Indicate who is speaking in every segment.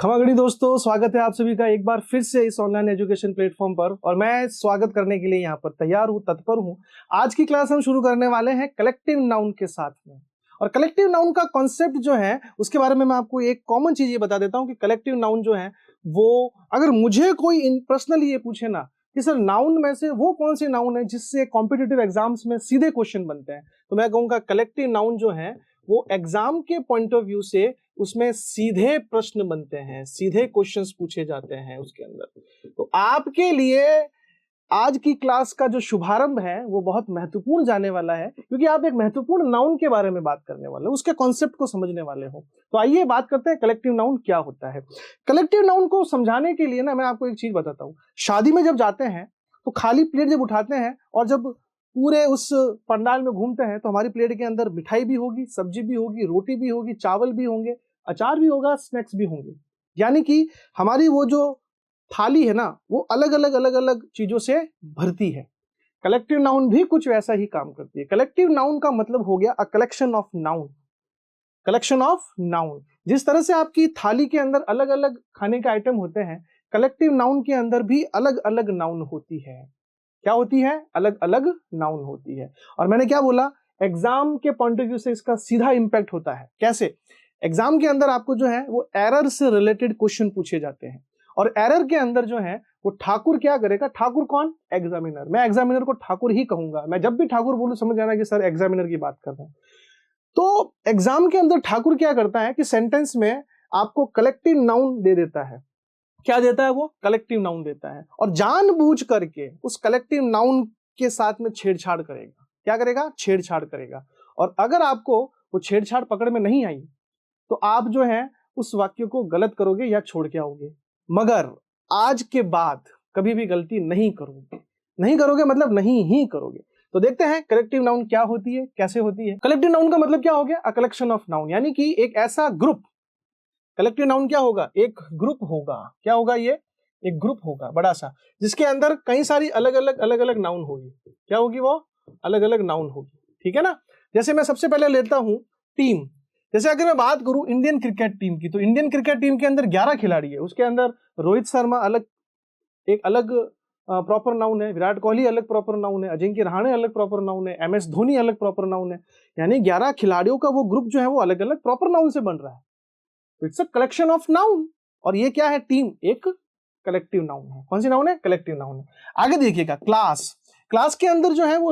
Speaker 1: खमागणी दोस्तों, स्वागत है आप सभी का एक बार फिर से इस ऑनलाइन एजुकेशन प्लेटफॉर्म पर। और मैं स्वागत करने के लिए यहाँ पर तैयार हूँ, तत्पर हूँ। आज की क्लास हम शुरू करने वाले हैं कलेक्टिव नाउन के साथ में। और कलेक्टिव नाउन का कॉन्सेप्ट जो है उसके बारे में मैं आपको एक कॉमन चीज ये बता देता हूँ कि कलेक्टिव नाउन जो है वो, अगर मुझे कोई पर्सनली ये पूछे ना कि सर नाउन में से वो कौन सी नाउन है जिससे कॉम्पिटिटिव एग्जाम्स में सीधे क्वेश्चन बनते हैं, तो मैं कहूँगा कलेक्टिव नाउन जो है वो एग्जाम के पॉइंट ऑफ व्यू से उसमें सीधे प्रश्न बनते हैं, सीधे क्वेश्चंस पूछे जाते हैं उसके अंदर। तो आपके लिए आज की क्लास का जो शुभारंभ है वो बहुत महत्वपूर्ण जाने वाला है, क्योंकि आप एक महत्वपूर्ण नाउन के बारे में बात करने वाले हो, उसके कॉन्सेप्ट को समझने वाले हो। तो आइए बात करते हैं कलेक्टिव नाउन क्या होता है। कलेक्टिव नाउन को समझाने के लिए ना मैं आपको एक चीज बताता हूँ। शादी में जब जाते हैं तो खाली प्लेट जब उठाते हैं और जब पूरे उस पंडाल में घूमते हैं तो हमारी प्लेट के अंदर मिठाई भी होगी, सब्जी भी होगी, रोटी भी होगी, चावल भी होंगे, अचार भी होगा, स्नैक्स भी होंगे। यानी कि हमारी वो जो थाली है ना वो अलग अलग चीजों से भरती है। कलेक्टिव नाउन भी कुछ वैसा ही काम करती है। कलेक्टिव नाउन का मतलब हो गया a collection of noun. Collection of noun, जिस तरह से आपकी थाली के अंदर अलग अलग खाने के आइटम होते हैं, कलेक्टिव नाउन के अंदर भी अलग अलग नाउन होती है। क्या होती है? अलग अलग नाउन होती है। और मैंने क्या बोला, एग्जाम के पॉइंट ऑफ व्यू से इसका सीधा इंपैक्ट होता है। कैसे? एग्जाम के अंदर आपको जो है वो एरर से रिलेटेड क्वेश्चन पूछे जाते हैं, और एरर के अंदर जो है वो ठाकुर क्या करेगा? ठाकुर कौन? एग्जामिनर। मैं एग्जामिनर को ठाकुर ही कहूंगा। मैं जब भी ठाकुर बोलूं समझ जाना कि सर एग्जामिनर की बात कर रहे हैं। तो एग्जाम के अंदर ठाकुर क्या करता है कि सेंटेंस में आपको कलेक्टिव नाउन दे देता है। क्या देता है? वो कलेक्टिव नाउन देता है, और जानबूझ करके उस कलेक्टिव नाउन के साथ में छेड़छाड़ करेगा। क्या करेगा? छेड़छाड़ करेगा। और अगर आपको वो छेड़छाड़ पकड़ में नहीं आई तो आप जो है उस वाक्य को गलत करोगे या छोड़ के आओगे। मगर आज के बाद कभी भी गलती नहीं करोगे। नहीं करोगे मतलब नहीं ही करोगे। तो देखते हैं कलेक्टिव नाउन क्या होती है, कैसे होती है। कलेक्टिव नाउन का मतलब क्या हो गया? अ कलेक्शन ऑफ नाउन, यानी कि एक ऐसा ग्रुप। कलेक्टिव नाउन क्या होगा? एक ग्रुप होगा। क्या होगा? ये एक ग्रुप होगा बड़ा सा, जिसके अंदर कई सारी अलग अलग नाउन होगी। क्या होगी? वो अलग अलग नाउन होगी। ठीक है ना। जैसे मैं सबसे पहले लेता हूं टीम। जैसे अगर मैं बात करूं इंडियन क्रिकेट टीम की, तो इंडियन क्रिकेट टीम के अंदर 11 खिलाड़ी है। उसके अंदर रोहित शर्मा अलग, एक अलग प्रॉपर नाउन है, विराट कोहली अलग प्रॉपर नाउन है, अजिंक्य रहाणे अलग प्रॉपर नाउन है, एम एस धोनी अलग प्रॉपर नाउन है। यानी 11 खिलाड़ियों का वो ग्रुप जो है वो अलग अलग प्रॉपर नाउन से बन रहा है। It's a collection of noun. और ये क्या है? टीम एक कलेक्टिव नाउन है। कौन सी नाउन है? कलेक्टिव नाउन है। आगे देखिएगा क्लास। क्लास के अंदर जो है वो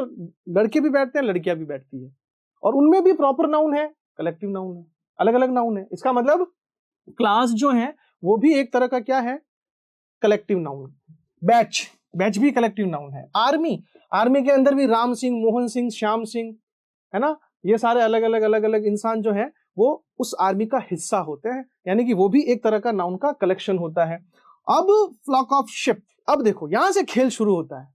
Speaker 1: लड़के भी बैठते हैं, लड़कियां भी बैठती है, और उनमें भी प्रॉपर नाउन है, कलेक्टिव नाउन है, अलग अलग नाउन है। इसका मतलब क्लास जो है वो भी एक तरह का क्या है? Collective noun. बैच, बैच भी कलेक्टिव नाउन है। आर्मी, आर्मी के अंदर भी राम सिंह, मोहन सिंह, श्याम सिंह, है ना, ये सारे अलग अलग इंसान जो है वो उस आर्मी का हिस्सा होते हैं। यानी कि वो भी एक तरह का नाउन का कलेक्शन होता है। अब फ्लॉक ऑफ शिप। अब देखो यहां से खेल शुरू होता है।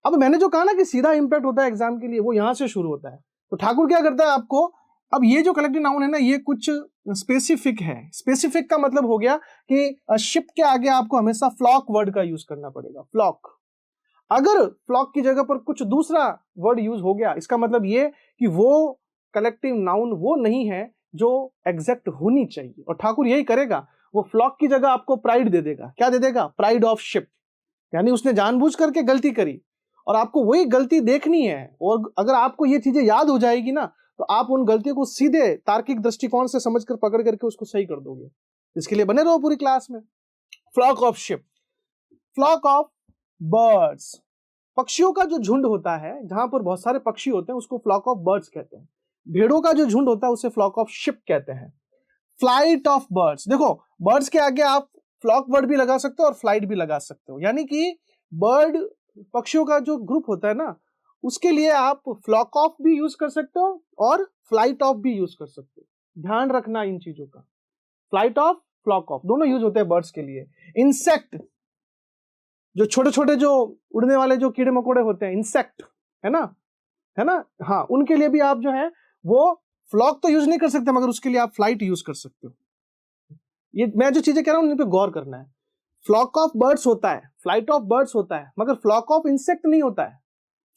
Speaker 1: अब मैंने जो कहा ना कि सीधा इंपैक्ट होता है एग्जाम के लिए, वो यहां से शुरू होता है। तो ठाकुर क्या करता है आपको, अब ये जो कलेक्टिव नाउन है ना ये कुछ स्पेसिफिक है। स्पेसिफिक का मतलब हो गया कि शिप के आगे आपको हमेशा फ्लॉक वर्ड का यूज करना पड़ेगा। फ्लॉक। अगर फ्लॉक की जगह पर कुछ दूसरा वर्ड यूज हो गया, इसका मतलब ये कि वो कलेक्टिव नाउन वो नहीं है जो एग्जैक्ट होनी चाहिए। और ठाकुर यही करेगा, वो फ्लॉक की जगह आपको प्राइड दे देगा। क्या दे देगा? Pride of ship. यानी उसने जानबूझ करके गलती करी और आपको वही गलती देखनी है। और अगर आपको ये चीजें याद हो जाएगी ना तो आप उन गलतियों को सीधे तार्किक दृष्टिकोण से समझकर पकड़ करके उसको सही कर दोगे। इसके लिए बने रहो पूरी क्लास में। Flock of sheep. Flock of birds. पक्षियों का जो झुंड होता है, जहां पर बहुत सारे पक्षी होते हैं, उसको फ्लॉक ऑफ बर्ड्स कहते हैं। भेड़ों का जो झुंड होता है उसे फ्लॉक ऑफ शिप कहते हैं। Flight of birds. देखो बर्ड्स के आगे आप फ्लॉक वर्ड भी लगा सकते हो और फ्लाइट भी लगा सकते हो। यानी कि बर्ड, पक्षियों का जो ग्रुप होता है ना, उसके लिए आप फ्लॉक ऑफ भी यूज कर सकते हो और फ्लाइट ऑफ भी यूज कर सकते हो। ध्यान रखना इन चीजों का। फ्लाइट ऑफ, फ्लॉक ऑफ दोनों यूज होते हैं बर्ड्स के लिए। इंसेक्ट, जो छोटे छोटे जो उड़ने वाले जो कीड़े मकोड़े होते हैं, इंसेक्ट, है ना, है ना, हाँ, उनके लिए भी आप जो है वो फ्लॉक तो यूज नहीं कर सकते, मगर उसके लिए आप फ्लाइट यूज कर सकते हो। ये मैं जो चीजें कह रहा हूं उन पे गौर करना है। फ्लॉक ऑफ बर्ड्स होता है, फ्लाइट ऑफ बर्ड्स होता है, मगर फ्लॉक ऑफ इंसेक्ट नहीं होता है।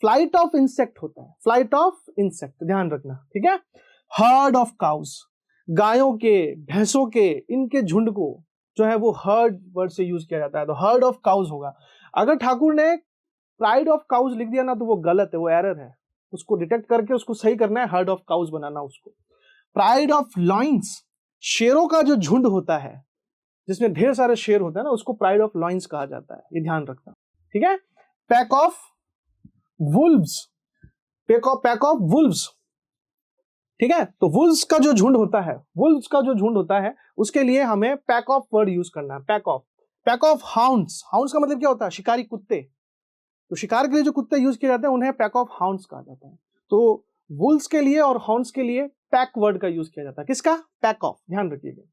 Speaker 1: फ्लाइट ऑफ इंसेक्ट होता है, फ्लाइट ऑफ इंसेक्ट, ध्यान रखना। ठीक है। Heard of cows. गायों के, भैंसों के, इनके झुंड को जो है वो हर्ड वर्ड से यूज किया जाता है, तो हर्ड ऑफ काउज होगा। अगर ठाकुर ने प्राइड ऑफ काउज लिख दिया ना तो वो गलत है, वो एरर है, उसको डिटेक्ट करके उसको सही करना है, हर्ड ऑफ काउज बनाना उसको। प्राइड ऑफ लॉइंस, शेरों का जो झुंड होता है जिसमें ढेर सारे शेर होते हैं ना, उसको प्राइड ऑफ लॉइंस कहा जाता है, ये ध्यान रखना, ठीक है। Pack of Wolves, pack of Wolves, ठीक है। तो वुल्व्स का जो झुंड होता है, वुल्व्स का जो झुंड होता है उसके लिए हमें पैक ऑफ वर्ड यूज करना है, pack of. Pack of hounds, hounds का मतलब क्या होता है, शिकारी कुत्ते, तो शिकार के लिए जो कुत्ते यूज किए जाते हैं उन्हें पैक ऑफ हाउंड्स कहा जाता है। तो वुल्व्स के लिए और हाउंड्स के लिए पैक वर्ड का यूज किया जाता है, किसका, पैक ऑफ, ध्यान रखिएगा।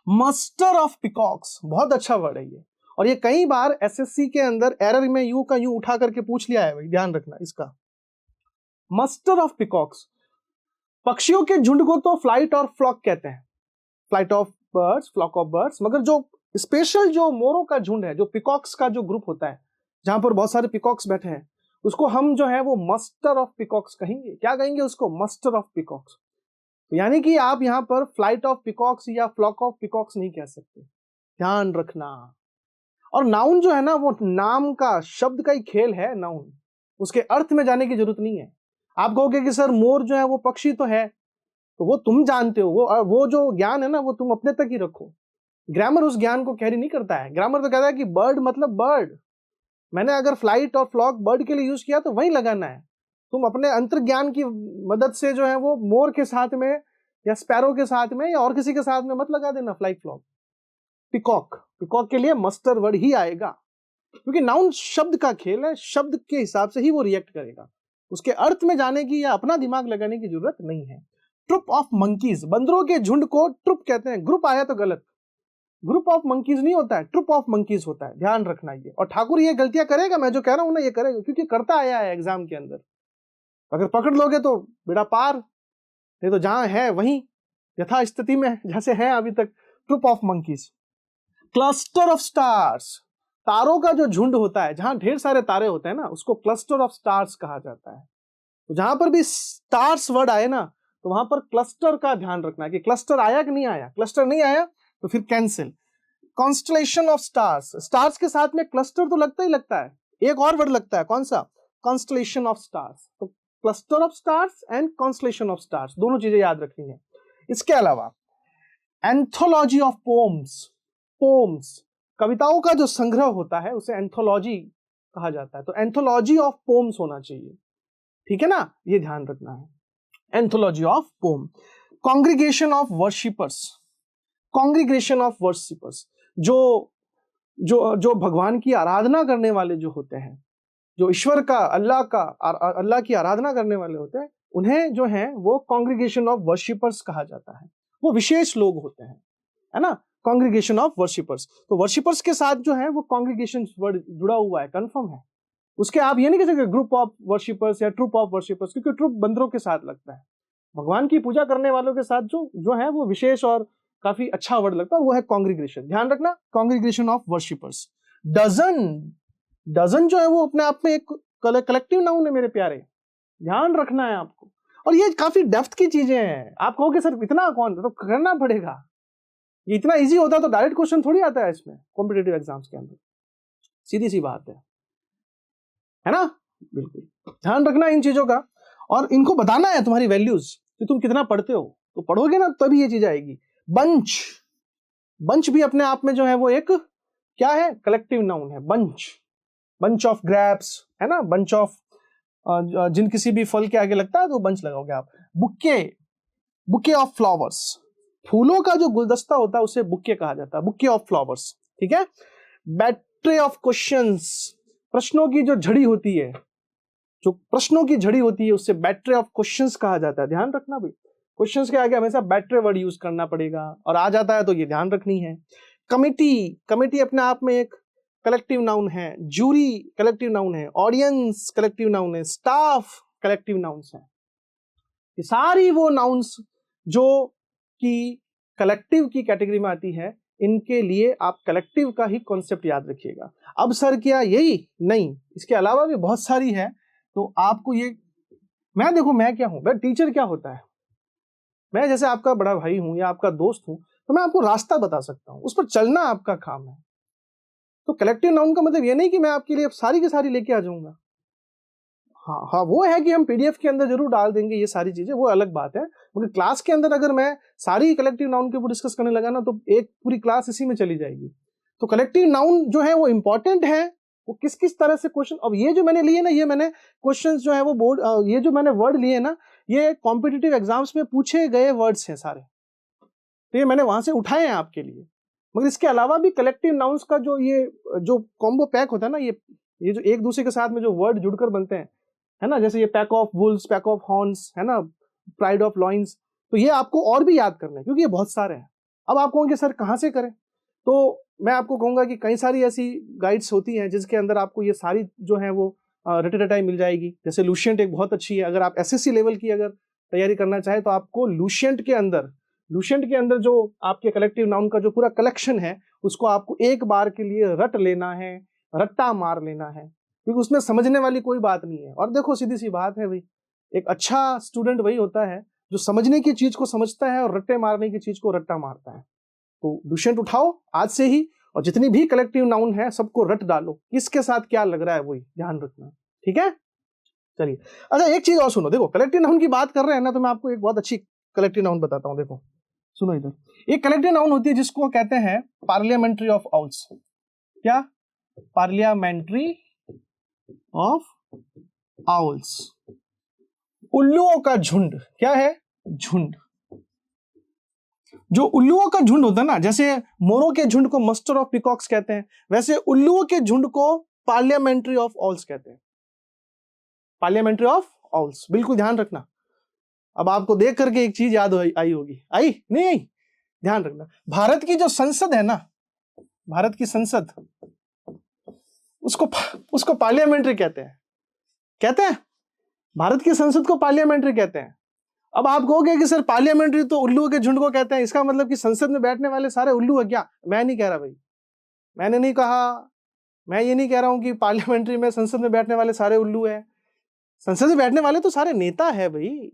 Speaker 1: मस्टर ऑफ पिकॉक्स, बहुत अच्छा वर्ड है ये, और ये कई बार एसएससी के अंदर एरर में यू का यू उठा करके पूछ लिया है भाई, ध्यान रखना इसका। मस्टर ऑफ पिकॉक्स, पक्षियों के झुंड को तो फ्लाइट और फ्लॉक कहते हैं, flight of birds, flock of birds, मगर जो स्पेशल जो मोरों का झुंड है, जो पिकॉक्स का जो ग्रुप होता है जहां पर बहुत सारे पिकॉक्स बैठे हैं, उसको हम जो है वो मस्टर ऑफ पिकॉक्स कहेंगे। क्या कहेंगे उसको, मस्टर ऑफ पिकॉक्स। यानी कि आप यहां पर फ्लाइट ऑफ पिकॉक्स या फ्लॉक ऑफ पिकॉक्स नहीं कह सकते, ध्यान रखना। और नाउन जो है ना वो नाम का, शब्द का ही खेल है नाउन, उसके अर्थ में जाने की जरूरत नहीं है। आप कहोगे कि सर मोर जो है वो पक्षी तो है, तो वो तुम जानते हो, वो जो ज्ञान है ना वो तुम अपने तक ही रखो। ग्रामर उस ज्ञान को कैरी नहीं करता है, ग्रामर तो कहता है कि बर्ड मतलब बर्ड, मैंने अगर फ्लाइट और फ्लॉक बर्ड के लिए यूज किया तो वही लगाना है। तुम अपने अंतर्ज्ञान की मदद से जो है वो मोर के साथ में या स्पैरो के साथ में या और किसी के साथ में मत लगा देना फ्लाइट फ्लॉक। पिकॉक, पिकॉक के लिए मस्टर वर्ड ही आएगा, क्योंकि नाउन शब्द का खेल है, शब्द के हिसाब से ही वो रिएक्ट करेगा, उसके अर्थ में जाने की या अपना दिमाग लगाने की जरूरत नहीं है। ट्रुप ऑफ मंकीज, बंदरों के झुंड को ट्रुप कहते हैं, ग्रुप आया तो गलत, ग्रुप ऑफ मंकीज नहीं होता है, ट्रुप ऑफ मंकीज होता है, ध्यान रखना ये। और ठाकुर ये गलतियां करेगा, मैं जो कह रहा हूं ना ये करेगा, क्योंकि करता आया है एग्जाम के अंदर। अगर पकड़ लोगे तो बेड़ा पार, नहीं तो जहां है वहीं यथा स्थिति में जैसे है अभी तक। Troop of monkeys. Cluster of stars, तारों का जो झुंड होता है, जहां ढेर सारे तारे होते हैं ना, उसको क्लस्टर ऑफ स्टार्स कहा जाता है। तो जहां पर भी स्टार्स वर्ड आए ना, तो वहां पर क्लस्टर का ध्यान रखना है कि क्लस्टर आया कि नहीं आया, क्लस्टर नहीं आया तो फिर cancel. Constellation of stars, stars के साथ में क्लस्टर तो लगता ही लगता है, एक और वर्ड लगता है, कौन सा, कॉन्स्टलेशन ऑफ स्टार्स। तो cluster of stars and constellation of stars, दोनों चीजें याद रखनी है। इसके अलावा एंथोलॉजी ऑफ पोम्स, पोम्स कविताओं का जो संग्रह होता है उसे एंथोलॉजी कहा जाता है, तो एंथोलॉजी ऑफ पोम्स होना चाहिए, ठीक है ना, ये ध्यान रखना है, anthology of poem. Congregation of worshippers, congregation of worshippers, जो जो जो भगवान की आराधना करने वाले जो होते हैं, जो ईश्वर का, अल्लाह की आराधना करने वाले होते हैं, उन्हें जो है वो कॉन्ग्रीगेशन ऑफ वर्शिपर्स कहा जाता है। वो विशेष लोग होते हैं, है ना, कॉन्ग्रीगेशन ऑफ वर्शिपर्स। तो वर्शिपर्स के साथ जो है वो कॉन्ग्रीगेशन वर्ड जुड़ा हुआ है, कंफर्म है। उसके आप ये नहीं कह सकते ग्रुप ऑफ वर्शिपर्स या ट्रुप ऑफ वर्शिपर्स, क्योंकि ट्रुप बंदरों के साथ लगता है, भगवान की पूजा करने वालों के साथ जो है वो विशेष और काफी अच्छा वर्ड लगता है, वो है कॉन्ग्रीगेशन, ध्यान रखना, congregation of worshippers. Dozen, dozen जो है वो अपने आप में एक कलेक्टिव नाउन है मेरे प्यारे, ध्यान रखना है आपको। और ये काफी डेप्थ की चीजें हैं, आप कहोगे सर इतना कौन, तो करना पड़ेगा, ये इतना इजी होता तो डायरेक्ट क्वेश्चन थोड़ी आता है इसमें कॉम्पिटिटिव एग्जाम्स के अंदर, सीधी सी बात है ना, बिल्कुल ध्यान रखना इन चीजों का, और इनको बताना है तुम्हारी वैल्यूज कि तुम कितना पढ़ते हो, तो पढ़ोगे ना तभी ये चीज आएगी। बंच, बंच भी अपने आप में जो है वो एक क्या है, कलेक्टिव नाउन है, बंच, बंच ऑफ ग्रेप्स, है ना, बंच ऑफ जिन किसी भी फल के आगे लगता है तो बंच लगाओगे आप। बुके, बुके ऑफ फ्लावर्स, फूलों का जो गुलदस्ता होता है उसे बुके कहा जाता है, बुके ऑफ फ्लावर्स, ठीक है। बैटरी ऑफ क्वेश्चंस, प्रश्नों की जो झड़ी होती है, जो प्रश्नों की झड़ी होती है उससे बैटरी ऑफ क्वेश्चंस कहा जाता है, ध्यान रखना भाई, क्वेश्चंस के आगे हमेशा बैटरी वर्ड यूज करना पड़ेगा, और आ जाता है तो ये ध्यान रखनी है। कमिटी, कमिटी अपने आप में एक कलेक्टिव नाउन है, जूरी कलेक्टिव नाउन है, ऑडियंस कलेक्टिव नाउन है, स्टाफ कलेक्टिव नाउन्स है। ये सारी वो नाउन्स जो कि कलेक्टिव की कैटेगरी में आती है, इनके लिए आप कलेक्टिव का ही कॉन्सेप्ट याद रखिएगा। अब सर क्या यही नहीं, इसके अलावा भी बहुत सारी है, तो आपको ये, मैं देखो मैं क्या हूं, मैं टीचर क्या होता है, मैं जैसे आपका बड़ा भाई हूं या आपका दोस्त हूं, तो मैं आपको रास्ता बता सकता हूं, उस पर चलना आपका काम है। तो कलेक्टिव नाउन का मतलब ये नहीं कि मैं आपके लिए सारी की सारी लेके आ जाऊंगा। हाँ हाँ, वो है कि हम पीडीएफ के अंदर जरूर डाल देंगे ये सारी चीजें, वो अलग बात है। मगर क्लास के अंदर अगर मैं सारी कलेक्टिव नाउन के ऊपर डिस्कस करने लगा ना, तो एक पूरी क्लास इसी में चली जाएगी। तो कलेक्टिव नाउन जो है वो इंपॉर्टेंट है, वो किस किस तरह से क्वेश्चन, अब ये जो मैंने लिए ना, ये मैंने क्वेश्चन जो है वो बोर्ड, ये जो मैंने वर्ड लिए ना, ये कॉम्पिटिटिव एग्जाम्स में पूछे गए वर्ड्स हैं सारे, तो ये मैंने वहां से उठाए हैं आपके लिए। मगर इसके अलावा भी कलेक्टिव नाउन्स का ये जो कॉम्बो पैक होता है ना, ये जो एक दूसरे के साथ में जो वर्ड जुड़कर बनते हैं, है ना, जैसे ये pack of Wolves, pack of horns, है ना, प्राइड ऑफ लॉइंस, तो ये आपको और भी याद करना है क्योंकि ये बहुत सारे हैं। अब आप कहोगे सर कहाँ से करें, तो मैं आपको कहूंगा कि कई सारी ऐसी गाइड्स होती हैं जिसके अंदर आपको ये सारी जो है वो रटे रटाई मिल जाएगी। जैसे लुशिएंट एक बहुत अच्छी है, अगर आप एसएससी लेवल की अगर तैयारी करना चाहे तो आपको लुशिएंट के अंदर जो आपके कलेक्टिव नाउन का जो पूरा कलेक्शन है, उसको आपको एक बार के लिए रट लेना है, रट्टा मार लेना है, क्योंकि उसमें समझने वाली कोई बात नहीं है। और देखो सीधी सी बात है भाई, एक अच्छा स्टूडेंट वही होता है जो समझने की चीज को समझता है और रट्टे मारने की चीज को रट्टा मारता है। तो लुशिएंट उठाओ आज से ही, और जितनी भी कलेक्टिव नाउन है सबको रट डालो, किसके साथ क्या लग रहा है वही ध्यान रखना, ठीक है। चलिए, अच्छा एक चीज और सुनो, देखो कलेक्टिव नाउन की बात कर रहे हैं ना, तो मैं आपको एक बहुत अच्छी कलेक्टिव नाउन बताता हूं। देखो सुनो इधर, एक कलेक्टिव नाउन होती है जिसको कहते हैं पार्लियामेंट्री ऑफ आउल्स। क्या? पार्लियामेंट्री ऑफ आउल्स, उल्लुओं का झुंड। क्या है? झुंड। जो उल्लुओं का झुंड होता है ना, जैसे मोरों के झुंड को मस्टर ऑफ पिकॉक्स कहते हैं, वैसे उल्लुओं के झुंड को पार्लियामेंट्री ऑफ आउल्स कहते हैं। पार्लियामेंट्री ऑफ आउल्स, बिल्कुल ध्यान रखना। अब आपको देख करके एक चीज याद आई होगी, आई नहीं आई? ध्यान रखना, भारत की जो संसद है ना, भारत की संसद, उसको पार्लियामेंट्री कहते हैं। भारत की संसद को पार्लियामेंट्री कहते हैं। अब आप कहोगे कि सर पार्लियामेंट्री तो उल्लुओं के झुंड को कहते हैं, इसका मतलब कि संसद में बैठने वाले सारे उल्लू है क्या? मैं नहीं कह रहा भाई, मैंने नहीं कहा, मैं ये नहीं कह रहा हूं कि पार्लियामेंट्री में संसद में बैठने वाले सारे उल्लू है। संसद में बैठने वाले तो सारे नेता है भाई,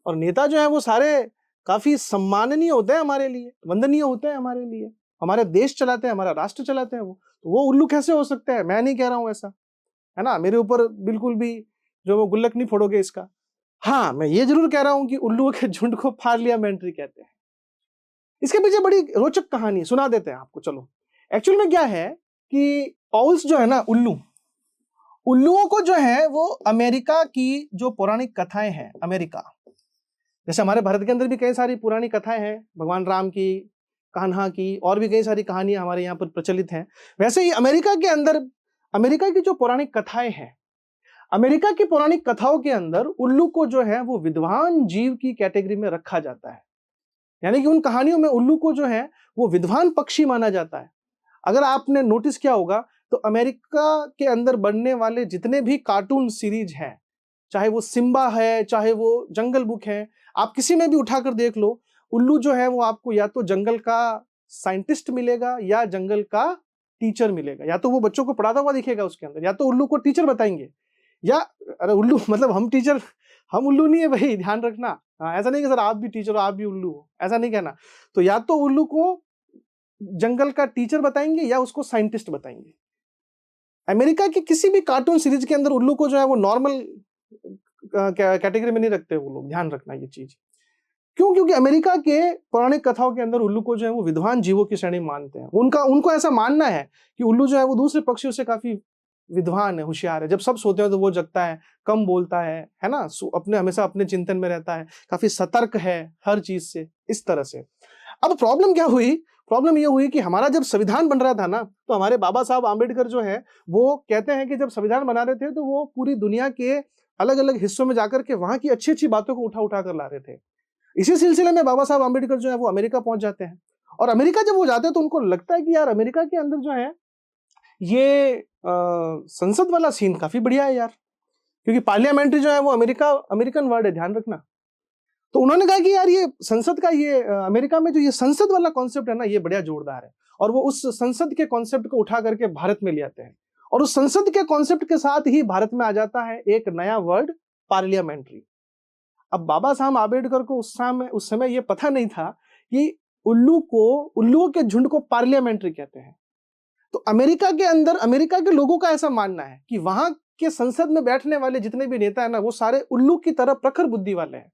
Speaker 1: और नेता जो है वो सारे काफी सम्माननीय होते हैं हमारे लिए, वंदनीय होते हैं हमारे लिए, हमारे देश चलाते हैं, हमारा राष्ट्र चलाते हैं तो वो उल्लू कैसे हो सकते हैं? मैं नहीं कह रहा हूं ऐसा, है ना, मेरे ऊपर बिल्कुल भी जो वो गुल्लक नहीं फोड़ोगे इसका। हाँ, मैं ये जरूर कह रहा हूं कि उल्लुओं के झुंड को पार्लियामेंट्री कहते हैं। इसके पीछे बड़ी रोचक कहानी सुना देते हैं आपको। चलो, एक्चुअल में क्या है कि आउल्स जो है ना, उल्लुओं को जो है वो अमेरिका की जो पौराणिक कथाएं हैं, अमेरिका, जैसे हमारे भारत के अंदर भी कई सारी पुरानी कथाएं हैं, भगवान राम की, कान्हा की, और भी कई सारी कहानियां हमारे यहाँ पर प्रचलित हैं, वैसे ही अमेरिका के अंदर अमेरिका की जो पौराणिक कथाएं हैं, अमेरिका की पौराणिक कथाओं के अंदर उल्लू को जो है वो विद्वान जीव की कैटेगरी में रखा जाता है। यानी कि उन कहानियों में उल्लू को जो है वो विद्वान पक्षी माना जाता है। अगर आपने नोटिस किया होगा तो अमेरिका के अंदर बनने वाले जितने भी कार्टून सीरीज हैं, चाहे वो सिम्बा है, चाहे वो जंगल बुक है, आप किसी में भी उठाकर देख लो, उल्लू जो है वो आपको या तो जंगल का साइंटिस्ट मिलेगा या जंगल का टीचर मिलेगा। या तो वो बच्चों को पढ़ाता हुआ दिखेगा उसके अंदर, या तो उल्लू को टीचर बताएंगे, या अरे उल्लू मतलब हम उल्लू नहीं है भाई, ध्यान रखना। हाँ, ऐसा नहीं कि सर आप भी टीचर हो, आप भी उल्लू हो, ऐसा नहीं कहना। तो या तो उल्लू को जंगल का टीचर बताएंगे या उसको साइंटिस्ट बताएंगे। अमेरिका की किसी भी कार्टून सीरीज के अंदर उल्लू को जो है वो नॉर्मल कैटेगरी में नहीं रखते वो लोग, ध्यान रखना ये चीज। क्यों? क्योंकि अमेरिका के पौराणिक कथाओं के अंदर उल्लू को जो है वो विद्वान जीवों की श्रेणी मानते हैं। उनको ऐसा मानना है कि उल्लू जो है वो दूसरे पक्षियों से काफी विद्वान है, होशियार है। जब सब सोते हैं तो वो जगता है, कम बोलता है ना, हमेशा अपने चिंतन में रहता है, काफी सतर्क है हर चीज से, इस तरह से। अब प्रॉब्लम क्या हुई? प्रॉब्लम ये हुई कि हमारा जब संविधान बन रहा था ना, तो हमारे बाबा साहब आम्बेडकर जो है वो कहते हैं कि जब संविधान बना रहे थे तो वो पूरी दुनिया के अलग अलग हिस्सों में जाकर के वहां की अच्छी अच्छी बातों को उठा कर ला रहे थे। इसी सिलसिले में बाबा साहब आम्बेडकर जो है वो अमेरिका पहुंच जाते हैं, और अमेरिका जब वो जाते हैं तो उनको लगता है कि यार अमेरिका के अंदर जो है ये संसद वाला सीन काफी बढ़िया है यार, क्योंकि पार्लियामेंट्री जो है वो अमेरिकन वर्ड है, ध्यान रखना। तो उन्होंने कहा कि यार ये संसद का ये अमेरिका में जो ये संसद वाला कॉन्सेप्ट है ना, ये बढ़िया जोरदार है, और वो उस संसद के कॉन्सेप्ट को उठा करके भारत में ले आते हैं, और उस संसद के कॉन्सेप्ट के साथ ही भारत में आ जाता है एक नया वर्ड, पार्लियामेंट्री। अब बाबा साहब आम्बेडकर को उस समय ये पता नहीं था कि उल्लुओं के झुंड को पार्लियामेंट्री कहते हैं। तो अमेरिका के अंदर अमेरिका के लोगों का ऐसा मानना है कि वहां के संसद में बैठने वाले जितने भी नेता है ना, वो सारे उल्लू की तरह प्रखर बुद्धि वाले हैं,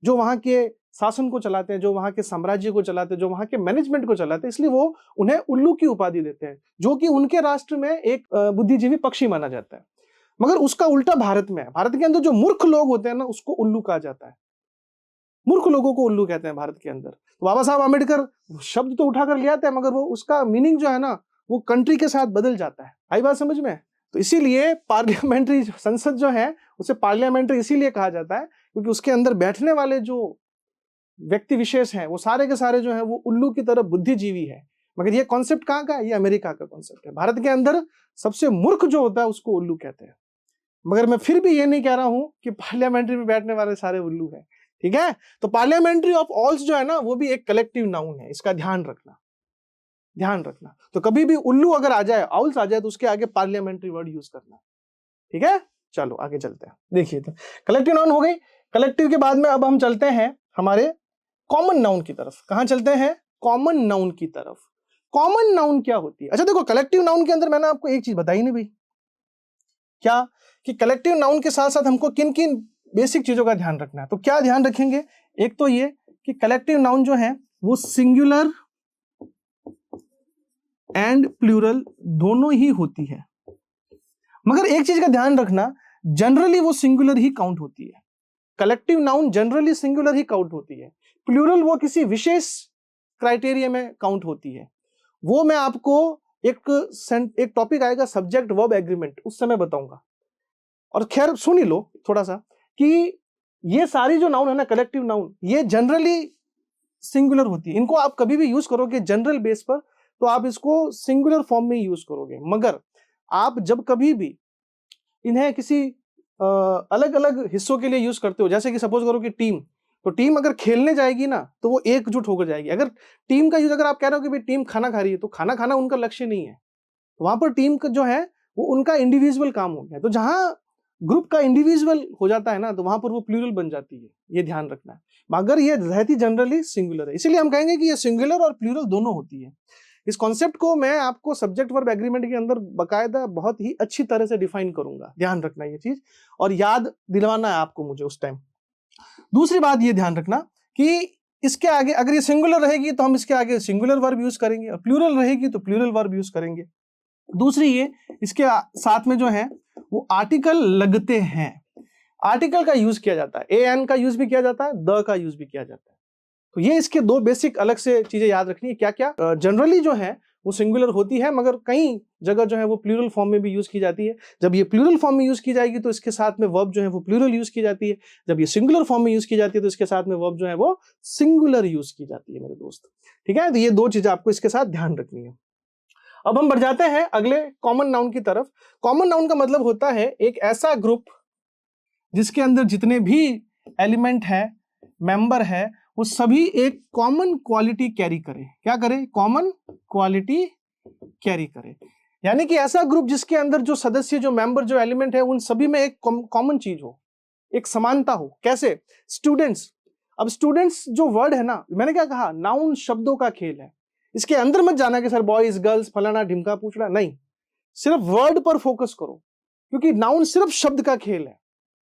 Speaker 1: जो वहां के शासन को चलाते हैं, जो वहां के साम्राज्य को चलाते हैं, जो वहां के मैनेजमेंट को चलाते हैं। इसलिए वो उन्हें उल्लू की उपाधि देते हैं, जो कि उनके राष्ट्र में एक बुद्धिजीवी पक्षी माना जाता है। मगर उसका उल्टा भारत में है। भारत के अंदर जो मूर्ख लोग होते हैं ना, उसको उल्लू कहा जाता है। मूर्ख लोगों को उल्लू कहते हैं भारत के अंदर। तो बाबा साहब आम्बेडकर शब्द तो उठाकर ले आते हैं, मगर वो उसका मीनिंग जो है ना, वो कंट्री के साथ बदल जाता है। आई बात समझ में? तो इसीलिए पार्लियामेंट्री संसद जो है उसे पार्लियामेंट्री इसीलिए कहा जाता है क्योंकि उसके अंदर बैठने वाले जो व्यक्ति विशेष हैं वो सारे के सारे जो है वो उल्लू की तरह बुद्धिजीवी है। मगर ये कॉन्सेप्ट कहाँ का है? ये अमेरिका का कॉन्सेप्ट है। भारत के अंदर सबसे मूर्ख जो होता है उसको उल्लू कहते हैं। मगर मैं फिर भी ये नहीं कह रहा हूं कि पार्लियामेंट्री में बैठने वाले सारे उल्लू हैं, ठीक है? तो पार्लियामेंट्री ऑफ ऑल्स जो है ना, वो भी एक कलेक्टिव नाउन है, इसका ध्यान रखना, ध्यान रखना। तो कभी भी उल्लू अगर आ जाए, ऑल्स आ जाए, तो उसके आगे पार्लियामेंट्री वर्ड यूज करना, ठीक है? चलो आगे चलते हैं। देखिए, तो कलेक्टिव नाउन हो गई। कलेक्टिव के बाद में अब हम चलते हैं हमारे कॉमन नाउन की तरफ। कहां चलते हैं? कॉमन नाउन की तरफ। कॉमन नाउन क्या होती है? अच्छा देखो, कलेक्टिव नाउन के अंदर मैंने आपको एक चीज बताई नहीं भाई, क्या कि कलेक्टिव नाउन के साथ साथ हमको किन किन बेसिक चीजों का ध्यान रखना है। तो क्या ध्यान रखेंगे? एक तो ये कि कलेक्टिव नाउन जो है वो सिंगुलर एंड प्लूरल दोनों ही होती है। मगर एक चीज का ध्यान रखना, जनरली वो सिंगुलर ही काउंट होती है। कलेक्टिव नाउन जनरली सिंगुलर ही काउंट होती है। प्लूरल वो किसी विशेष क्राइटेरिया में काउंट होती है। वो मैं आपको एक टॉपिक आएगा सब्जेक्ट वर्ब एग्रीमेंट, उस समय बताऊंगा। और खैर सुन ही लो थोड़ा सा कि ये सारी जो नाउन है ना, कलेक्टिव नाउन, ये जनरली सिंगुलर होती है। इनको आप कभी भी यूज करोगे जनरल बेस पर, तो आप इसको सिंगुलर फॉर्म में यूज करोगे। मगर आप जब कभी भी इन्हें किसी अलग अलग हिस्सों के लिए यूज करते हो, जैसे कि सपोज करो कि टीम, तो टीम अगर खेलने जाएगी ना तो वो एकजुट होकर जाएगी। अगर टीम का यूज अगर आप कह रहे हो कि भाई टीम खाना खा रही है, तो खाना खाना उनका लक्ष्य नहीं है, वहां पर टीम का जो है वो उनका इंडिविजुअल काम हो गया। तो जहां ग्रुप का इंडिविजुअल हो जाता है ना, तो वहां पर वो प्लूरल बन जाती है, ये ध्यान रखना है। मगर ये रहती जनरली सिंगुलर है, इसीलिए हम कहेंगे कि ये सिंगुलर और प्लूरल दोनों होती है। इस कॉन्सेप्ट को मैं आपको सब्जेक्ट वर्ब एग्रीमेंट के अंदर बकायदा बहुत ही अच्छी तरह से डिफाइन करूंगा, ध्यान रखना ये चीज, और याद दिलवाना है आपको मुझे उस टाइम। दूसरी बात ये ध्यान रखना कि इसके आगे अगर ये सिंगुलर रहेगी तो हम इसके आगे सिंगुलर वर्ब यूज करेंगे, और प्लूरल रहेगी तो प्लूरल वर्ब यूज करेंगे। दूसरी ये, इसके साथ में जो है वो आर्टिकल लगते हैं। आर्टिकल का यूज किया जाता है, ए एन का यूज भी किया जाता है, द का यूज भी किया जाता है। तो ये इसके दो बेसिक अलग से चीजें याद रखनी है। क्या क्या? जनरली जो है वो सिंगुलर होती है, मगर कई जगह जो है वो प्लूरल फॉर्म में भी यूज की जाती है। जब ये प्लूरल फॉर्म में यूज की जाएगी तो इसके साथ में वर्ब जो है वो प्लूरल यूज की जाती है। जब ये सिंगुलर फॉर्म में यूज की जाती है तो इसके साथ में वर्ब जो है वो सिंगुलर यूज की जाती है मेरे दोस्त, ठीक है? तो ये दो चीजें आपको इसके साथ ध्यान रखनी है। अब हम बढ़ जाते हैं अगले कॉमन नाउन की तरफ। कॉमन नाउन का मतलब होता है एक ऐसा ग्रुप जिसके अंदर जितने भी एलिमेंट है, मेंबर है, वो सभी एक कॉमन क्वालिटी कैरी करे। क्या करे? कॉमन क्वालिटी कैरी करे। यानी कि ऐसा ग्रुप जिसके अंदर जो सदस्य, जो मेंबर, जो एलिमेंट है, उन सभी में एक कॉमन चीज हो, एक समानता हो। कैसे? स्टूडेंट्स। अब स्टूडेंट्स जो वर्ड है ना, मैंने क्या कहा, नाउन शब्दों का खेल है। इसके अंदर मत जाना कि सर बॉयज गर्ल्स फलाना ढिमका पूछना, नहीं, सिर्फ वर्ड पर फोकस करो, क्योंकि नाउन सिर्फ शब्द का खेल है।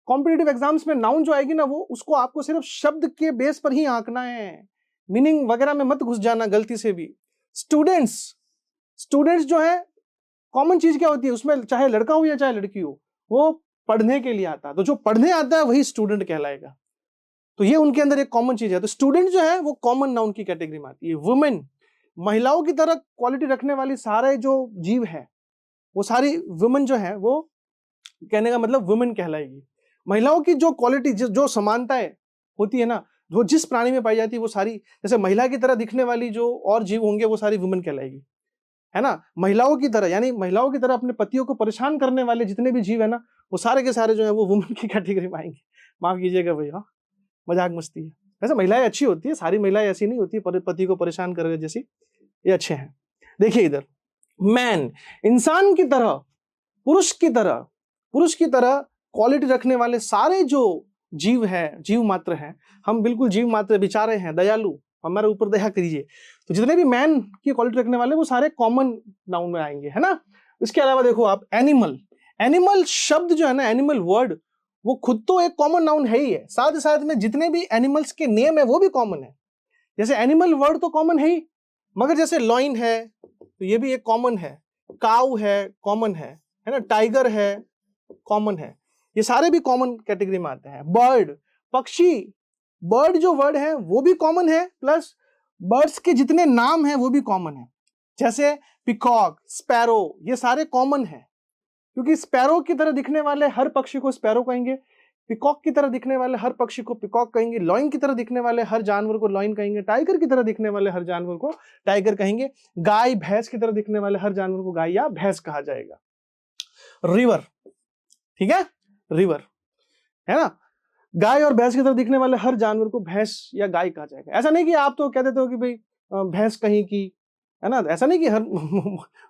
Speaker 1: कॉम्पिटिटिव एग्जाम्स में नाउन जो आएगी ना, वो उसको आपको सिर्फ शब्द के बेस पर ही आंकना है, मीनिंग वगैरह में मत घुस जाना गलती से भी। स्टूडेंट्स, स्टूडेंट्स जो है कॉमन चीज क्या होती है उसमें, चाहे लड़का हो या चाहे लड़की हो, वो पढ़ने के लिए आता है। तो जो पढ़ने आता है वही स्टूडेंट कहलाएगा। तो ये उनके अंदर एक कॉमन चीज है। तो स्टूडेंट जो है वो कॉमन नाउन की कैटेगरी में आती है। वुमेन, महिलाओं की तरह क्वालिटी रखने वाली सारे जो जीव है, वो सारी वुमेन जो है, वो कहने का मतलब वुमेन कहलाएगी। महिलाओं की जो क्वालिटी, जो समानताएं होती है ना, वो जिस प्राणी में पाई जाती है, वो सारी, जैसे महिला की तरह दिखने वाली जो और जीव होंगे वो सारी वुमेन कहलाएगी, है ना? महिलाओं की तरह, यानी महिलाओं की तरह अपने पतियों को परेशान करने वाले जितने भी जीव है ना, वो सारे के सारे जो है वो वुमेन की कैटेगरी में आएंगे। माफ कीजिएगा भैया, मजाक मस्ती है। वैसे महिलाएं अच्छी होती है, सारी महिलाएं ऐसी नहीं होती पति को परेशान कर रहे जैसी, ये अच्छे हैं। देखिए इधर, मैन, इंसान की तरह, पुरुष की तरह, पुरुष की तरह क्वालिटी रखने वाले सारे जो जीव है, जीव मात्र है, हम बिल्कुल जीव मात्र, बेचारे हैं, दयालु, हमारे ऊपर दया करिए। तो जितने भी मैन की क्वालिटी रखने वाले वो सारे कॉमन नाउन में आएंगे, है ना। इसके अलावा देखो आप एनिमल, एनिमल शब्द जो है ना, एनिमल वर्ड, वो खुद तो एक कॉमन नाउन है ही है, साथ ही साथ में जितने भी एनिमल्स के नेम है वो भी कॉमन है। जैसे एनिमल वर्ड तो कॉमन है ही, मगर जैसे लॉइन है तो ये भी एक कॉमन है, काऊ है कॉमन है ना, टाइगर है कॉमन है, ये सारे भी कॉमन कैटेगरी में आते हैं। बर्ड, पक्षी, बर्ड जो वर्ड है वो भी कॉमन है, प्लस बर्ड्स के जितने नाम हैं वो भी कॉमन है। जैसे पिकॉक, स्पैरो, ये सारे कॉमन है, क्योंकि स्पैरो की तरह दिखने वाले हर पक्षी को स्पैरो कहेंगे, पिकॉक की तरह दिखने वाले हर पक्षी को पिकॉक कहेंगे, लॉइन की तरह दिखने वाले हर जानवर को लॉइन कहेंगे, टाइगर की तरह दिखने वाले हर जानवर को टाइगर कहेंगे, गाय भैंस की तरह दिखने वाले हर जानवर को गाय या भैंस कहा जाएगा। रिवर, ठीक है, रिवर, है ना, गाय और भैंस की तरह दिखने वाले हर जानवर को भैंस या गाय कहा जाएगा। ऐसा नहीं कि आप तो कह देते हो कि भाई भैंस कहीं की, है ना, ऐसा नहीं कि हर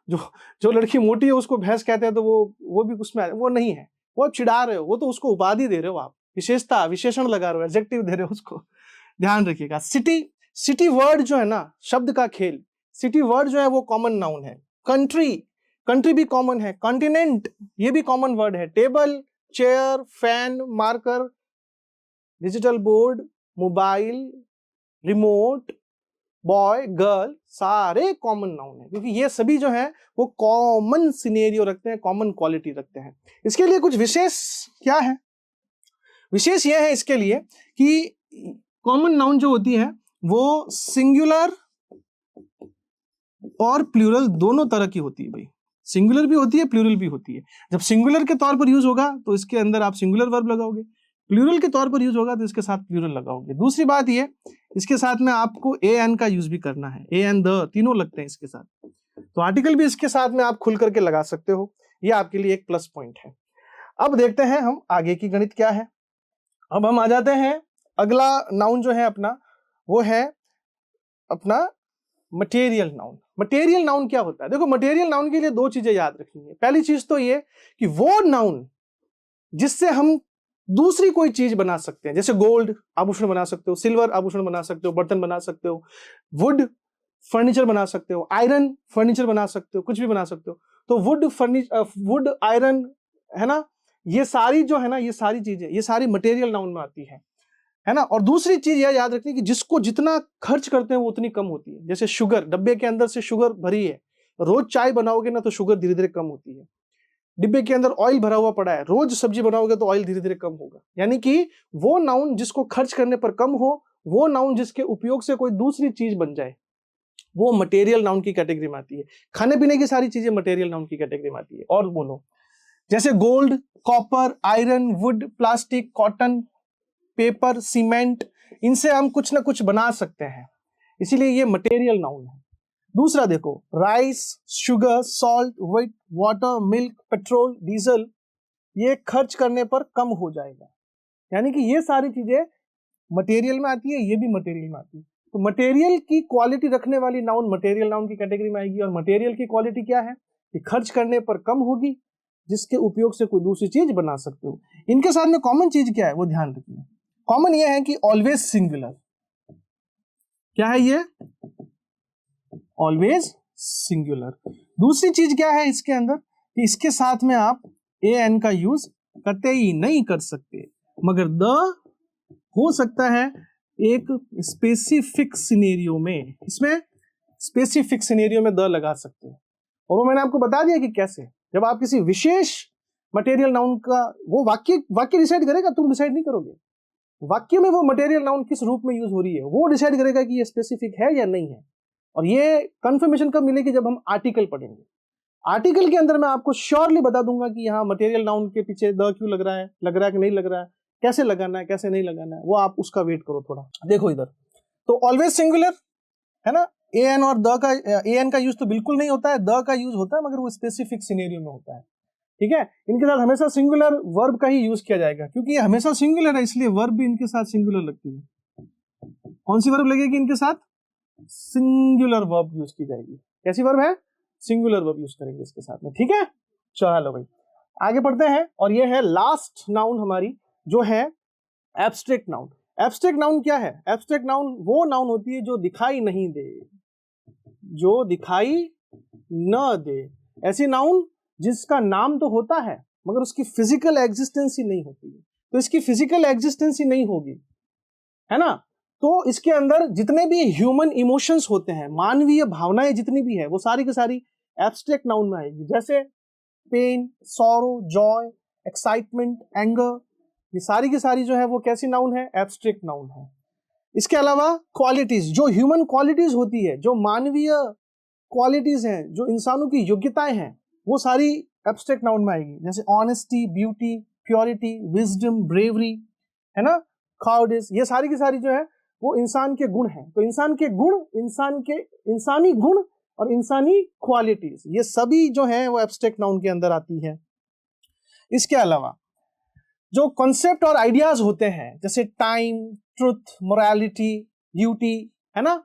Speaker 1: जो जो लड़की मोटी है उसको भैंस कहते हैं तो वो भी उसमें, वो नहीं है, वो आप चिढ़ा रहे हो, वो तो उसको उपाधि दे रहे हो, आप विशेषता विशेषण लगा रहे हो, एडजेक्टिव दे रहे हो उसको, ध्यान रखिएगा। सिटी, सिटी वर्ड जो है ना, शब्द का खेल, सिटी वर्ड जो है वो कॉमन नाउन है। कंट्री, कंट्री भी कॉमन है। कॉन्टिनेंट, ये भी कॉमन वर्ड है। Table, chair, fan, marker, digital board, mobile, remote, boy, girl, सारे कॉमन नाउन है, क्योंकि ये सभी जो है वो कॉमन सिनेरियो रखते हैं, कॉमन क्वालिटी रखते हैं। इसके लिए कुछ विशेष क्या है, विशेष ये है इसके लिए कि कॉमन नाउन जो होती है वो सिंगुलर और प्लूरल दोनों तरह की होती है भाई, सिंगुलर भी होती है प्लूरल भी होती है। जब सिंगुलर के तौर पर यूज होगा तो इसके अंदर आप सिंगुलर वर्ब लगाओगे, प्लूरल के तौर पर यूज होगा तो इसके साथ प्लूरल लगाओगे। दूसरी बात ये, इसके साथ में आपको ए एन का यूज भी करना है, ए एन द तीनों लगते हैं इसके साथ, तो आर्टिकल भी इसके साथ में आप खुल करके लगा सकते हो, ये आपके लिए एक प्लस पॉइंट है। अब देखते हैं हम आगे की गणित क्या है। अब हम आ जाते हैं, अगला नाउन जो है अपना वो है अपना मटेरियल नाउन। मटेरियल नाउन क्या होता है, देखो मटेरियल नाउन के लिए दो चीजें याद रखनी है। पहली चीज तो ये कि वो नाउन जिससे हम दूसरी कोई चीज बना सकते हैं, जैसे गोल्ड आभूषण बना सकते हो, सिल्वर आभूषण बना सकते हो, बर्तन बना सकते हो, वुड फर्नीचर बना सकते हो, आयरन फर्नीचर बना सकते हो, कुछ भी बना सकते हो। तो वुड आयरन, है ना, ये सारी जो है ना, ये सारी चीजें, ये सारी मटेरियल नाउन में आती है ना। और दूसरी चीज यह याद रखनी कि जिसको जितना खर्च करते हैं वो उतनी कम होती है। जैसे शुगर, डब्बे के अंदर से शुगर भरी है, रोज चाय बनाओगे ना तो शुगर धीरे धीरे कम होती है। डिब्बे के अंदर ऑयल भरा हुआ पड़ा है, रोज सब्जी बनाओगे तो ऑयल धीरे धीरे कम होगा। यानी कि वो नाउन जिसको खर्च करने पर कम हो, वो नाउन जिसके उपयोग से कोई दूसरी चीज बन जाए, वो मटेरियल नाउन की कैटेगरी में आती है। खाने पीने की सारी चीजें मटेरियल नाउन की कैटेगरी में आती है। और बोलो, जैसे gold, copper, iron, would, plastic, cotton, paper, cement, इनसे हम कुछ ना कुछ बना सकते हैं, इसीलिए ये मटेरियल नाउन है। दूसरा देखो, rice, sugar, salt, wheat, water, milk, petrol, diesel, ये खर्च करने पर कम हो जाएगा। यानी कि ये सारी चीजें मटेरियल में आती है, ये भी मटेरियल में आती है। तो मटेरियल की क्वालिटी रखने वाली नाउन मटेरियल नाउन की कैटेगरी में आएगी। और मटेरियल की क्वालिटी क्या है कि खर्च करने पर कम होगी, जिसके उपयोग से कोई दूसरी चीज बना सकते हो। इनके साथ में कॉमन चीज क्या है वो ध्यान रखिए। कॉमन ये है कि ऑलवेज सिंगुलर, क्या है ये, ऑलवेज सिंगुलर। दूसरी चीज क्या है इसके अंदर कि इसके साथ में आप ए एन का यूज कतई नहीं कर सकते, मगर द हो सकता है एक स्पेसिफिक सिनेरियो में, इसमें स्पेसिफिक सिनेरियो में द लगा सकते हो। और वो मैंने आपको बता दिया कि कैसे, जब आप किसी विशेष मटेरियल नाउन का, वो वाक्य डिसाइड करेगा, तुम डिसाइड नहीं करोगे। वाक्य में वो मटेरियल नाउन किस रूप में यूज हो रही है वो डिसाइड करेगा कि ये स्पेसिफिक है या नहीं है। और ये कंफर्मेशन कब मिलेगी, जब हम आर्टिकल पढ़ेंगे। आर्टिकल के अंदर मैं आपको श्योरली बता दूंगा कि यहाँ मटेरियल नाउन के पीछे द क्यों लग रहा है कि नहीं लग रहा है, कैसे लगाना है, कैसे नहीं लगाना है, वो आप उसका वेट करो थोड़ा। देखो इधर तो ऑलवेज सिंगुलर है ना, ए एन और द का, ए एन का यूज तो बिल्कुल नहीं होता है, द का यूज होता है, मगर वो स्पेसिफिक सिनेरियो में होता है। ठीक है, इनके साथ हमेशा सिंगुलर वर्ब का ही यूज किया जाएगा, क्योंकि ये हमेशा सिंगुलर है, इसलिए वर्ब भी इनके साथ सिंगुलर लगती है। कौन सी वर्ब लगेगी इनके साथ, सिंगुलर वर्ब यूज की जाएगी। कैसी वर्ब है, सिंगुलर वर्ब यूज करेंगे इसके साथ में। ठीक है, चलो भाई आगे बढ़ते हैं। और ये है लास्ट नाउन हमारी, जो है एब्स्ट्रैक्ट नाउन। एब्स्ट्रैक्ट नाउन क्या है? एब्स्ट्रैक्ट नाउन वो नाउन होती है जो दिखाई नहीं दे, जो दिखाई न दे। ऐसी नाउन जिसका नाम तो होता है मगर उसकी फिजिकल एग्जिस्टेंस ही नहीं होती है। तो इसकी फिजिकल एग्जिस्टेंस ही नहीं होगी, है ना, तो इसके अंदर जितने भी ह्यूमन इमोशंस होते हैं, मानवीय भावनाएं जितनी भी है, वो सारी की सारी एब्स्ट्रैक्ट नाउन में आएगी। जैसे pain, sorrow, joy, excitement, anger, ये सारी की सारी जो है वो कैसी नाउन है? एब्स्ट्रैक्ट नाउन है। इसके अलावा क्वालिटीज, जो ह्यूमन क्वालिटीज होती है, जो मानवीय क्वालिटीज हैं, जो इंसानों की योग्यताएं हैं, वो सारी एब्स्ट्रैक्ट नाउन में आएगी। जैसे honesty, beauty, purity, wisdom, bravery, है ना, काउडिस, ये सारी की सारी जो है वो इंसान के गुण हैं। तो इंसान के गुण, इंसानी गुण और इंसानी क्वालिटीज, ये सभी जो है वो एब्स्ट्रैक्ट नाउन के अंदर आती है। इसके अलावा जो कॉन्सेप्ट और आइडियाज होते हैं, जैसे टाइम, ट्रुथ, मोरालिटी, ड्यूटी, है ना,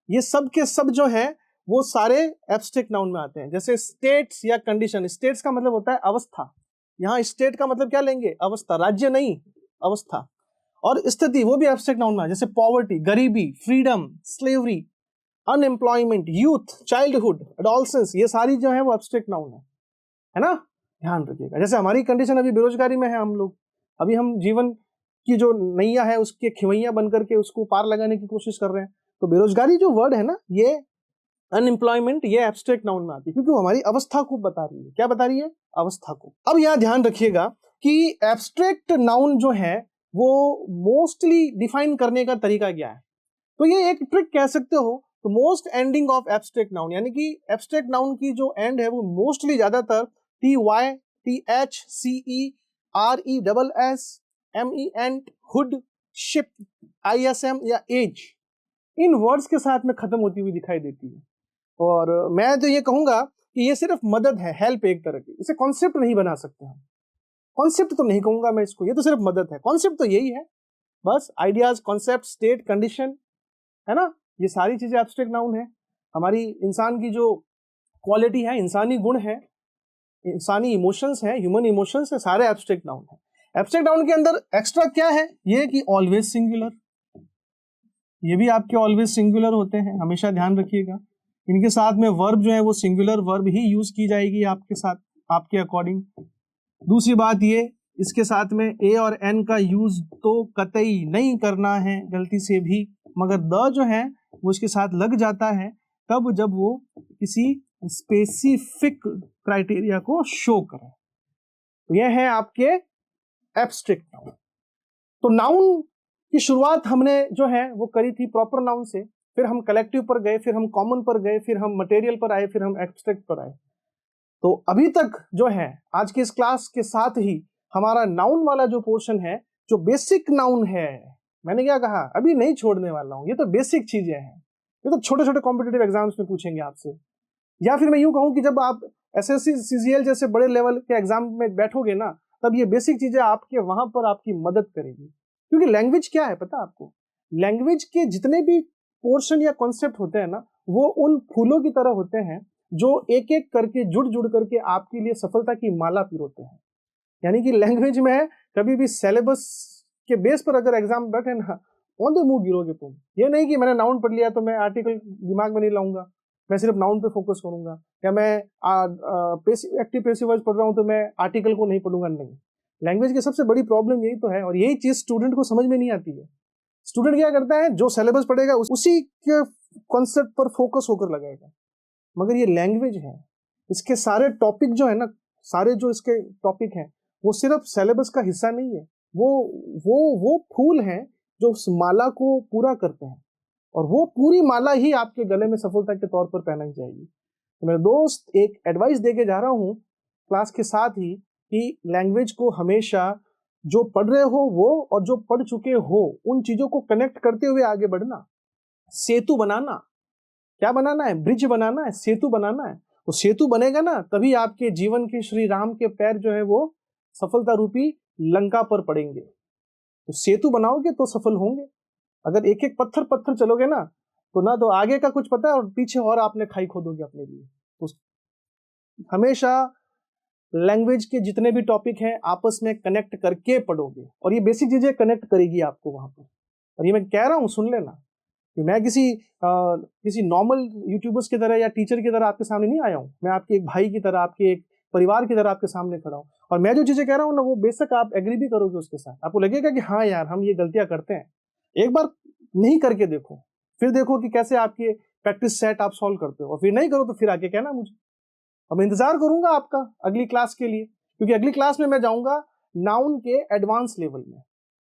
Speaker 1: ये सब के सब जो है वो सारे एब्स्ट्रैक्ट नाउन में आते हैं। जैसे स्टेट्स या कंडीशन, स्टेट्स का मतलब होता है अवस्था, यहाँ स्टेट का मतलब क्या लेंगे? अवस्था, राज्य नहीं, अवस्था। और स्थिति, वो भी एब्स्ट्रैक्ट नाउन में है। जैसे पॉवर्टी, गरीबी, freedom, slavery, unemployment, youth, childhood, adolescence, ये सारी जो है वो एब्स्ट्रैक्ट नाउन है ना, ध्यान रखिएगा। जैसे हमारी कंडीशन अभी बेरोजगारी में है हम लोग, अभी हम जीवन की जो नैया है उसके खिवैया बन करके उसको पार लगाने की कोशिश कर रहे हैं। तो बेरोजगारी जो वर्ड है ना, ये अनएम्प्लॉयमेंट, ये एब्स्ट्रैक्ट नाउन में आती है, क्योंकि वो हमारी अवस्था को बता रही है। क्या बता रही है? अवस्था को। अब यहाँ ध्यान रखिएगा कि एब्स्ट्रैक्ट नाउन जो है वो मोस्टली डिफाइन करने का तरीका क्या है। तो ये एक ट्रिक कह सकते हो। तो most ending of abstract noun, यानी कि एब्स्ट्रैक्ट नाउन की जो एंड है वो मोस्टली ज्यादातर TY, TH, CE, RESS, MENT, hood, ship, ISM या एज, इन वर्ड्स के साथ में खत्म होती हुई दिखाई देती है। और मैं तो ये कहूंगा कि ये सिर्फ मदद है, हेल्प एक तरह की, इसे कॉन्सेप्ट नहीं बना सकते हम। कॉन्सेप्ट तो नहीं कहूंगा मैं इसको, ये तो सिर्फ मदद है। कॉन्सेप्ट तो यही है बस, आइडियाज, कॉन्सेप्ट, स्टेट, कंडीशन, है ना, ये सारी चीजें एब्स्ट्रैक्ट नाउन है। हमारी इंसान की जो क्वालिटी है, इंसानी गुण है, इंसानी इमोशंस है, ह्यूमन इमोशंस है, सारे एब्स्ट्रैक्ट नाउन है। एब्स्ट्रैक्ट नाउन के अंदर एक्स्ट्रा क्या है? ये कि ऑलवेज सिंगुलर, ये भी आपके ऑलवेज सिंगुलर होते हैं, हमेशा ध्यान रखिएगा। इनके साथ में वर्ब जो है वो सिंगुलर वर्ब ही यूज की जाएगी आपके साथ, आपके अकॉर्डिंग। दूसरी बात ये, इसके साथ में ए और एन का यूज तो कतई नहीं करना है गलती से भी, मगर द जो है वो इसके साथ लग जाता है तब जब वो किसी स्पेसिफिक क्राइटेरिया को शो करे। तो यह है आपके एब्स्ट्रैक्ट नाउन। तो नाउन की शुरुआत हमने जो है वो करी थी प्रॉपर नाउन से, फिर हम कलेक्टिव पर गए, फिर हम कॉमन पर गए, फिर हम मटेरियल पर आए, फिर हम एब्स्ट्रैक्ट पर आए। तो अभी तक जो है आज की इस क्लास के साथ ही हमारा नाउन वाला जो पोर्शन है, जो बेसिक नाउन है, मैंने क्या कहा, अभी नहीं छोड़ने वाला हूं। ये तो बेसिक चीजें हैं, ये तो छोटे छोटे कॉम्पिटिटिव एग्जाम्स में पूछेंगे आपसे। या फिर मैं यूं कहूं कि जब आप SSC CGL जैसे बड़े लेवल के एग्जाम में बैठोगे ना, तब ये बेसिक चीजें आपके वहां पर आपकी मदद करेगी। क्योंकि लैंग्वेज क्या है पता है आपको? लैंग्वेज के जितने भी पोर्शन या कॉन्सेप्ट होते हैं ना, वो उन फूलों की तरह होते हैं जो एक एक करके जुड़ जुड़ करके आपके लिए सफलता की माला पिरोते हैं। यानी कि लैंग्वेज में कभी भी सिलेबस के बेस पर अगर एग्जाम बैठे ना, ऑन द मूव गिरोगे तुम। ये नहीं कि मैंने नाउन पढ़ लिया तो मैं आर्टिकल दिमाग में नहीं लाऊंगा, मैं सिर्फ नाउन पे फोकस करूंगा, या मैं एक्टिव पैसिव वॉइस पढ़ रहा हूं तो मैं आर्टिकल को नहीं पढ़ूंगा। नहीं, लैंग्वेज की सबसे बड़ी प्रॉब्लम यही तो है, और यही चीज स्टूडेंट को समझ में नहीं आती है। स्टूडेंट क्या करता है, जो सिलेबस पढ़ेगा उसी के कॉन्सेप्ट पर फोकस होकर लगाएगा। मगर ये लैंग्वेज है, इसके सारे टॉपिक जो है ना, सारे जो इसके टॉपिक हैं, वो सिर्फ सिलेबस का हिस्सा नहीं है, वो फूल हैं जो उस माला को पूरा करते हैं, और वो पूरी माला ही आपके गले में सफलता के तौर पर पहनाई जाएगी। तो मेरे दोस्त, एक एडवाइस देके जा रहा हूँ क्लास के साथ ही, कि लैंग्वेज को हमेशा जो पढ़ रहे हो वो और जो पढ़ चुके हो उन चीजों को कनेक्ट करते हुए आगे बढ़ना, सेतु बनाना। क्या बनाना है? ब्रिज बनाना है, सेतु बनाना है। तो सेतु बनेगा ना, तभी आपके जीवन के श्री राम के पैर जो है वो सफलता रूपी लंका पर पड़ेंगे। तो सेतु बनाओगे तो सफल होंगे। अगर एक एक पत्थर पत्थर चलोगे ना, तो ना तो आगे का कुछ पता है और पीछे और आपने खाई खोदोगे अपने लिए। तो हमेशा लैंग्वेज के जितने भी टॉपिक हैं आपस में कनेक्ट करके पढ़ोगे, और ये बेसिक चीजें कनेक्ट करेगी आपको वहां पर। और ये मैं कह रहा हूँ, सुन लेना कि मैं किसी नॉर्मल यूट्यूबर्स की तरह या टीचर की तरह आपके सामने नहीं आया हूँ। मैं आपके एक भाई की तरह, आपके एक परिवार की तरह आपके सामने खड़ा हूँ। और मैं जो चीजें कह रहा हूँ ना, वो बेशक आप एग्री भी करोगे उसके साथ, आपको लगेगा कि हाँ यार, हम ये गलतियां करते हैं। एक बार नहीं करके देखो, फिर देखो कि कैसे आपके प्रैक्टिस सेट आप सॉल्व करते हो, और फिर नहीं करो तो फिर आके कहना मुझे। और मैं इंतजार करूंगा आपका अगली क्लास के लिए, क्योंकि अगली क्लास में मैं जाऊंगा नाउन के एडवांस लेवल में,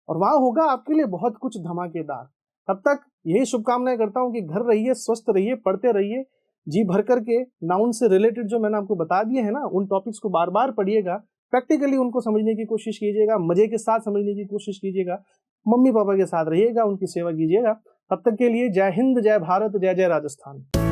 Speaker 1: और वहां होगा आपके लिए बहुत कुछ धमाकेदार। तब तक यही शुभकामनाएं करता हूं कि घर रहिए, स्वस्थ रहिए, पढ़ते रहिए, जी भर करके नाउन से रिलेटेड जो मैंने आपको बता दिए हैं ना, उन टॉपिक्स को बार बार पढ़िएगा, प्रैक्टिकली उनको समझने की कोशिश कीजिएगा, मजे के साथ समझने की कोशिश कीजिएगा, मम्मी पापा के साथ रहिएगा, उनकी सेवा कीजिएगा। तब तक के लिए जय हिंद, जय भारत, जय जय राजस्थान।